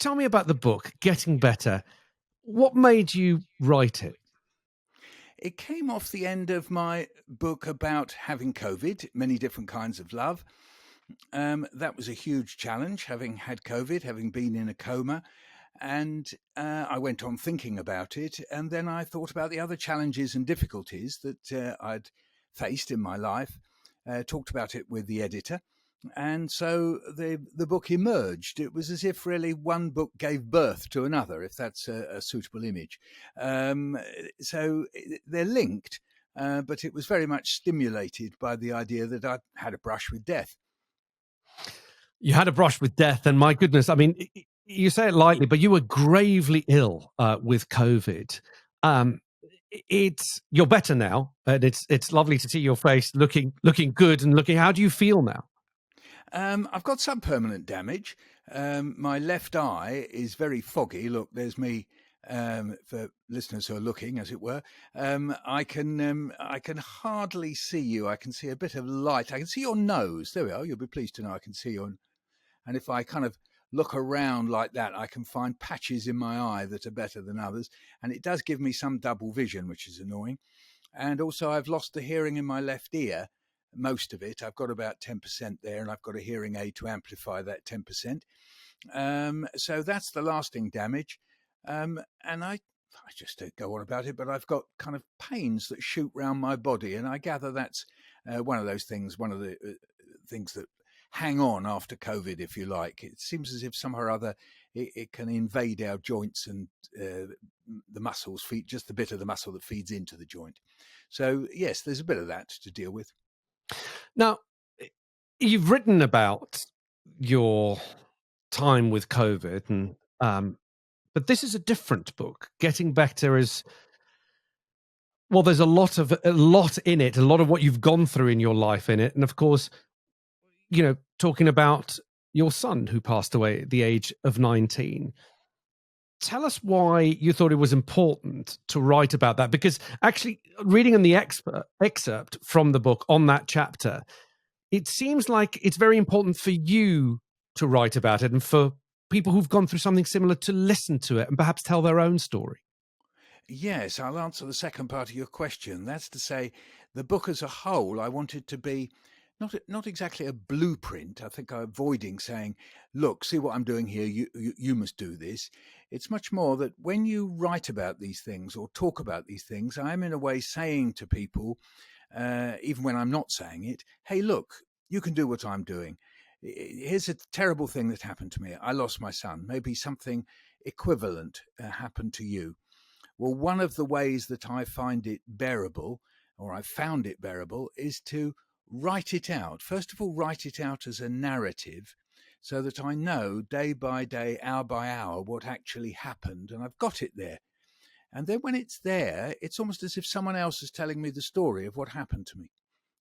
tell me about the book, Getting Better. What made you write it? It came off the end of my book about having COVID, many different kinds of love. That was a huge challenge, having had COVID, having been in a coma. And I went on thinking about it. And then I thought about the other challenges and difficulties that I'd faced in my life, talked about it with the editor. And so the book emerged. It was as if really one book gave birth to another, if that's a suitable image. So they're linked, but it was very much stimulated by the idea that I'd had a brush with death. You had a brush with death, and my goodness, I mean, you say it lightly, but you were gravely ill with COVID. You're better now, and it's lovely to see your face looking good and looking. How do you feel now? I've got some permanent damage. My left eye is very foggy. Look, there's me. For listeners who are looking, as it were, I can hardly see you. I can see a bit of light. I can see your nose. There we are. You'll be pleased to know I can see you. And if I kind of look around like that, I can find patches in my eye that are better than others. And it does give me some double vision, which is annoying. And also, I've lost the hearing in my left ear. Most of it. I've got about 10% there, and I've got a hearing aid to amplify that 10%. So that's the lasting damage. And I just don't go on about it, but I've got kind of pains that shoot round my body, and I gather that's one of those things, one of the things that hang on after COVID, if you like. It seems as if somehow or other it can invade our joints and the muscles, just the bit of the muscle that feeds into the joint. So yes, there's a bit of that to deal with. Now, you've written about your time with COVID, and but this is a different book. Getting Better is, well, there's a lot in it, a lot of what you've gone through in your life in it, and of course, talking about your son who passed away at the age of 19. Tell us why you thought it was important to write about that, because actually reading in the excerpt from the book on that chapter, it seems like it's very important for you to write about it and for people who've gone through something similar to listen to it and perhaps tell their own story. Yes, I'll answer the second part of your question. That's to say, the book as a whole, I wanted to be not exactly a blueprint. I think I'm avoiding saying, look, see what I'm doing here, you must do this. It's much more that when you write about these things or talk about these things, I'm in a way saying to people, even when I'm not saying it, hey, look, you can do what I'm doing. Here's a terrible thing that happened to me. I lost my son. Maybe something equivalent happened to you. Well, one of the ways that I find it bearable, or I found it bearable, is to write it out. First of all, write it out as a narrative so that I know day by day, hour by hour, what actually happened, and I've got it there. And then when it's there, it's almost as if someone else is telling me the story of what happened to me,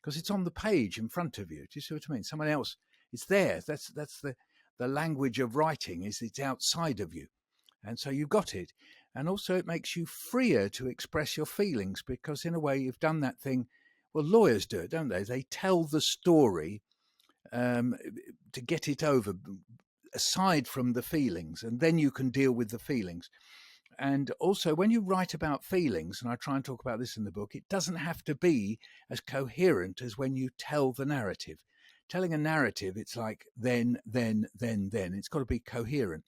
because it's on the page in front of you. Do you see what I mean? Someone else, it's there. That's the language of writing, is it's outside of you. And so you've got it. And also it makes you freer to express your feelings, because in a way you've done that thing. Well, lawyers do it, don't they? They tell the story to get it over, aside from the feelings, and then you can deal with the feelings. And also, when you write about feelings, and I try and talk about this in the book, it doesn't have to be as coherent as when you tell the narrative. Telling a narrative, it's like then. It's got to be coherent,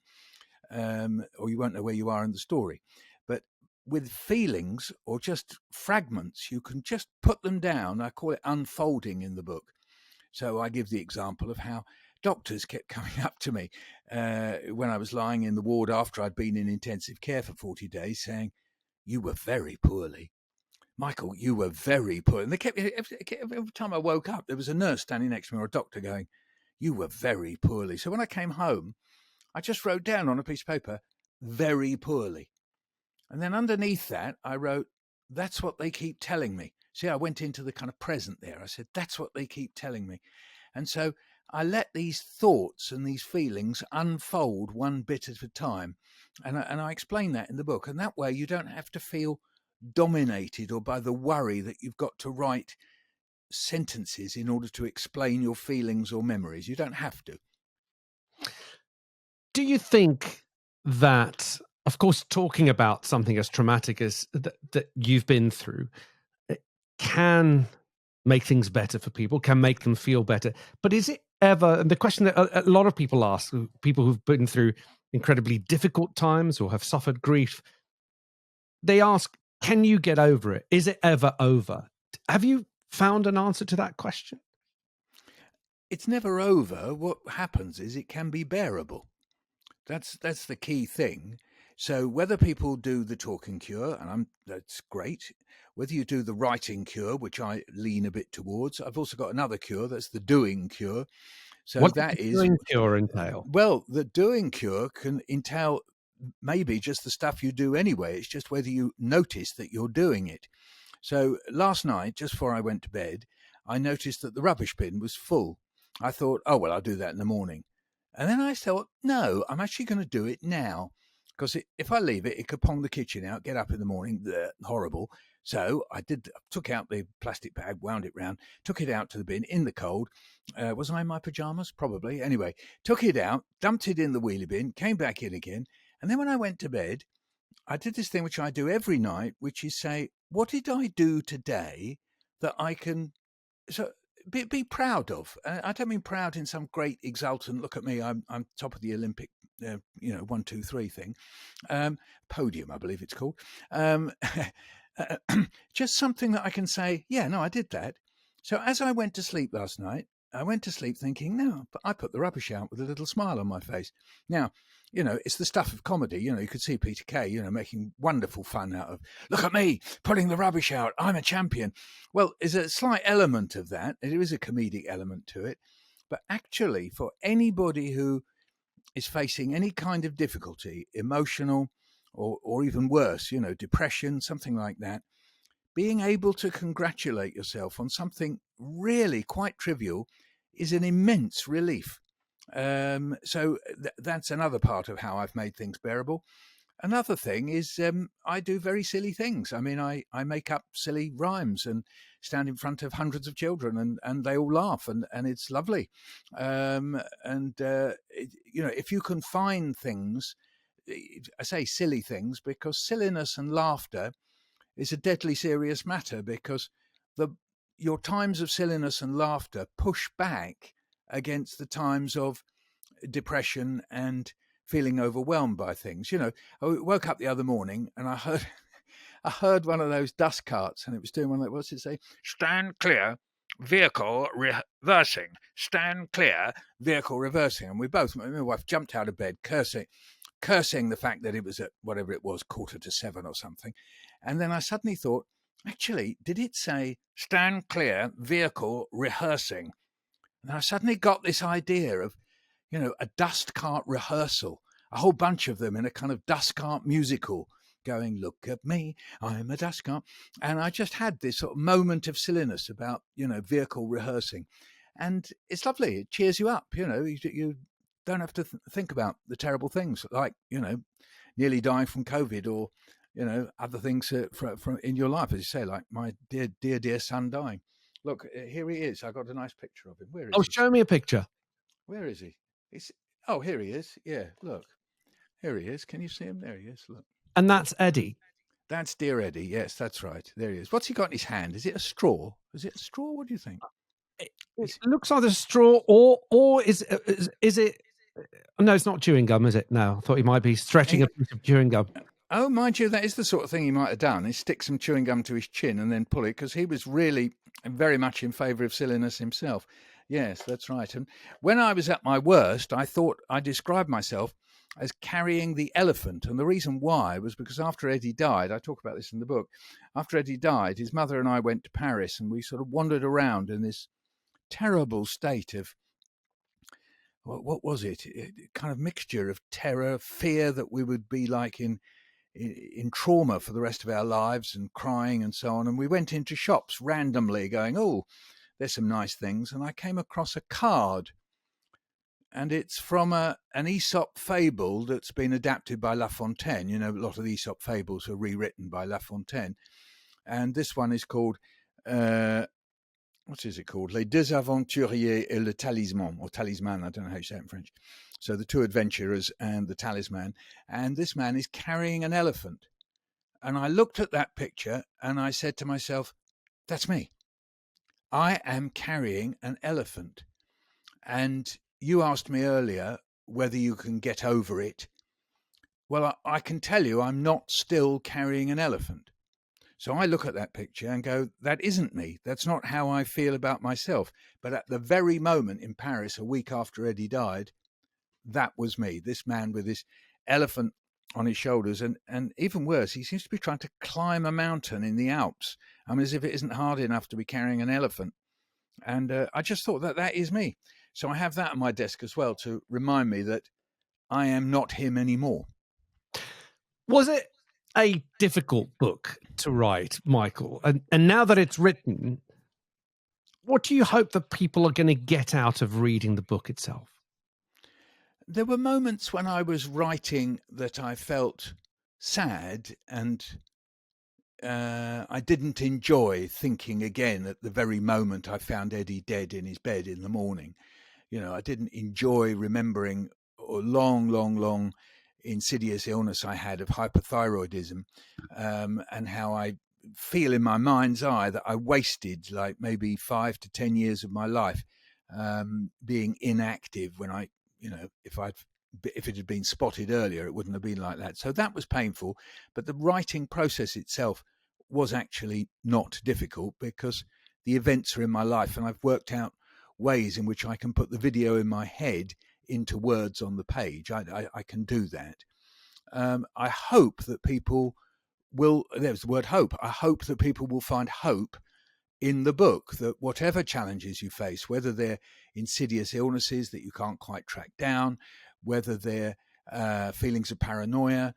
or you won't know where you are in the story. But with feelings or just fragments, you can just put them down. I call it unfolding in the book. So I give the example of how doctors kept coming up to me when I was lying in the ward after I'd been in intensive care for 40 days saying, you were very poorly. Michael, you were very poor. And they kept, every time I woke up, there was a nurse standing next to me or a doctor going, you were very poorly. So when I came home, I just wrote down on a piece of paper, very poorly. And then underneath that, I wrote, that's what they keep telling me. See, I went into the kind of present there. I said, that's what they keep telling me. And so I let these thoughts and these feelings unfold one bit at a time. And I explain that in the book. And that way you don't have to feel dominated or by the worry that you've got to write sentences in order to explain your feelings or memories. You don't have to. Do you think that, of course, talking about something as traumatic as that you've been through, it can make things better for people, can make them feel better. But is it ever, and the question that a lot of people ask, people who've been through incredibly difficult times or have suffered grief, they ask, can you get over it? Is it ever over? Have you found an answer to that question? It's never over. What happens is it can be bearable. That's the key thing. So whether people do the talking cure, and that's great. Whether you do the writing cure, which I lean a bit towards, I've also got another cure that's the doing cure. So What does the that is, doing cure entail? well, the doing cure can entail maybe just the stuff you do anyway. It's just whether you notice that you're doing it. So last night, just before I went to bed, I noticed that the rubbish bin was full. I thought, oh, well, I'll do that in the morning. And then I thought, no, I'm actually going to do it now. Because if I leave it, it could pong the kitchen out, get up in the morning, bleh, horrible. So I took out the plastic bag, wound it round, took it out to the bin in the cold. Was I in my pajamas? Probably. Anyway, took it out, dumped it in the wheelie bin, came back in again. And then when I went to bed, I did this thing which I do every night, which is say, what did I do today that I can be proud of? I don't mean proud in some great exultant, look at me, I'm top of the Olympic, 1, 2, 3 thing, podium, I believe it's called. Just something that I can say, yeah, no, I did that. So as I went to sleep last night, I went to sleep thinking, no, but I put the rubbish out with a little smile on my face. Now, it's the stuff of comedy. You could see Peter Kay, making wonderful fun out of, look at me putting the rubbish out. I'm a champion. Well, there's a slight element of that. There is a comedic element to it. But actually, for anybody who is facing any kind of difficulty, emotional or even worse, depression, something like that, being able to congratulate yourself on something really quite trivial is an immense relief. So that's another part of how I've made things bearable. Another thing is I do very silly things. I mean, I make up silly rhymes and stand in front of hundreds of children and they all laugh and it's lovely. If you can find things, I say silly things because silliness and laughter is a deadly serious matter because your times of silliness and laughter push back against the times of depression and feeling overwhelmed by things. I woke up the other morning and I heard one of those dust carts and it was doing one of those, what's it say? Stand clear, vehicle reversing. Stand clear, vehicle reversing. And my wife jumped out of bed cursing the fact that it was at whatever it was, 6:45 or something. And then I suddenly thought, actually, did it say stand clear, vehicle rehearsing? And I suddenly got this idea of, a dust cart rehearsal, a whole bunch of them in a kind of dust cart musical going, look at me, I'm a dust cart. And I just had this sort of moment of silliness about, vehicle rehearsing. And it's lovely. It cheers you up. You don't have to think about the terrible things like, nearly dying from COVID or, other things from in your life, as you say, like my dear, dear, dear son dying. Look, here he is. I got a nice picture of him. Where is Oh, he? show me a picture. Where is he? Here he is. Yeah, look. Here he is. Can you see him? There he is. Look. And that's Eddie. That's dear Eddie. Yes, that's right. There he is. What's he got in his hand? Is it a straw? Is it a straw? What do you think? It looks either straw or is it? No, it's not chewing gum, is it? No, I thought he might be stretching a piece of chewing gum. Oh, mind you, that is the sort of thing he might have done, is stick some chewing gum to his chin and then pull it, because he was really very much in favour of silliness himself. Yes, that's right. And when I was at my worst, I thought I described myself as carrying the elephant. And the reason why was because after Eddie died, I talk about this in the book, after Eddie died, his mother and I went to Paris and we sort of wandered around in this terrible state of, what was it? Kind of mixture of terror, fear that we would be like in trauma for the rest of our lives and crying and so on. And we went into shops randomly going, oh, there's some nice things. And I came across a card and it's from an Aesop fable that's been adapted by La Fontaine. A lot of the Aesop fables are rewritten by La Fontaine. And this one is called, what is it called? Les Deux Aventuriers et le Talisman, or Talisman, I don't know how you say it in French. So the two adventurers and the talisman, and this man is carrying an elephant. And I looked at that picture and I said to myself, that's me. I am carrying an elephant. And you asked me earlier whether you can get over it. Well, I can tell you I'm not still carrying an elephant. So I look at that picture and go, that isn't me. That's not how I feel about myself. But at the very moment in Paris, a week after Eddie died, that was me, this man with this elephant on his shoulders. And even worse, he seems to be trying to climb a mountain in the Alps. I mean, as if it isn't hard enough to be carrying an elephant. And I just thought that is me. So I have that on my desk as well to remind me that I am not him anymore. Was it a difficult book to write, Michael? And now that it's written, what do you hope that people are going to get out of reading the book itself? There were moments when I was writing that I felt sad, and I didn't enjoy thinking again at the very moment I found Eddie dead in his bed in the morning. I didn't enjoy remembering a long insidious illness I had of hypothyroidism, and how I feel in my mind's eye that I wasted like maybe 5 to 10 years of my life being inactive when if it had been spotted earlier, it wouldn't have been like that. So that was painful. But the writing process itself was actually not difficult because the events are in my life and I've worked out ways in which I can put the video in my head into words on the page. I can do that. I hope that people will, there's the word hope. I hope that people will find hope in the book, that whatever challenges you face, whether they're insidious illnesses that you can't quite track down, whether they're feelings of paranoia,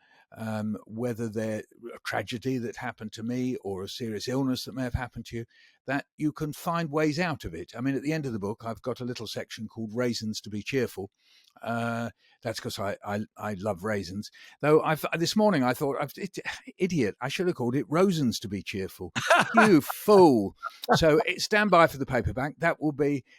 whether they're a tragedy that happened to me or a serious illness that may have happened to you, that you can find ways out of it. I mean, at the end of the book, I've got a little section called Raisins to be Cheerful. That's because I love raisins. Though this morning I thought, idiot, I should have called it Rosens to be Cheerful. You fool. So stand by for the paperback.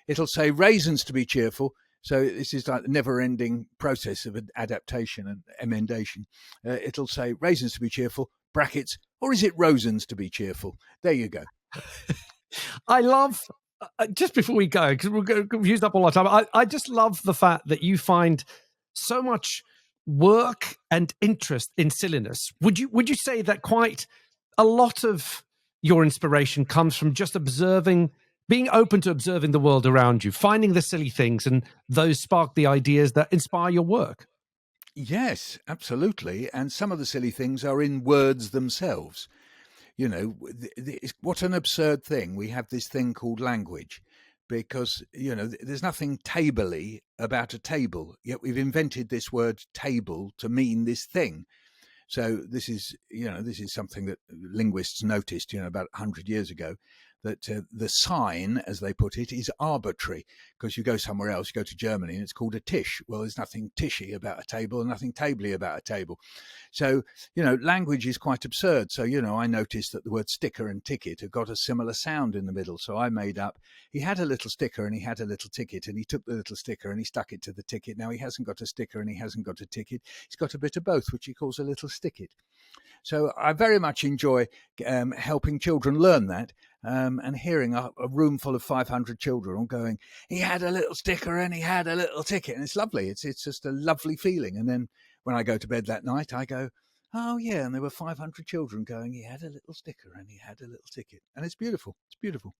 It'll say Raisins to be Cheerful. So this is like the never-ending process of adaptation and emendation. It'll say Raisins to be Cheerful, brackets, or is it Rosens to be Cheerful? There you go. I love, just before we go, because we've used up all our time, I just love the fact that you find so much work and interest in silliness. Would you say that quite a lot of your inspiration comes from just observing, being open to observing the world around you, finding the silly things, and those spark the ideas that inspire your work? Yes, absolutely. And some of the silly things are in words themselves. What an absurd thing. We have this thing called language because, there's nothing table-y about a table, yet we've invented this word table to mean this thing. So this is something that linguists noticed, about 100 years ago, that the sign, as they put it, is arbitrary, because you go somewhere else, you go to Germany, and it's called a tisch. Well, there's nothing tishy about a table and nothing tably about a table. So, language is quite absurd. So, I noticed that the word sticker and ticket have got a similar sound in the middle. So I made up, he had a little sticker and he had a little ticket, and he took the little sticker and he stuck it to the ticket. Now he hasn't got a sticker and he hasn't got a ticket. He's got a bit of both, which he calls a little sticket. So I very much enjoy helping children learn that, and hearing a room full of 500 children all going, he had a little sticker and he had a little ticket. And it's lovely. It's just a lovely feeling. And then when I go to bed that night, I go, oh, yeah. And there were 500 children going, he had a little sticker and he had a little ticket. And it's beautiful. It's beautiful.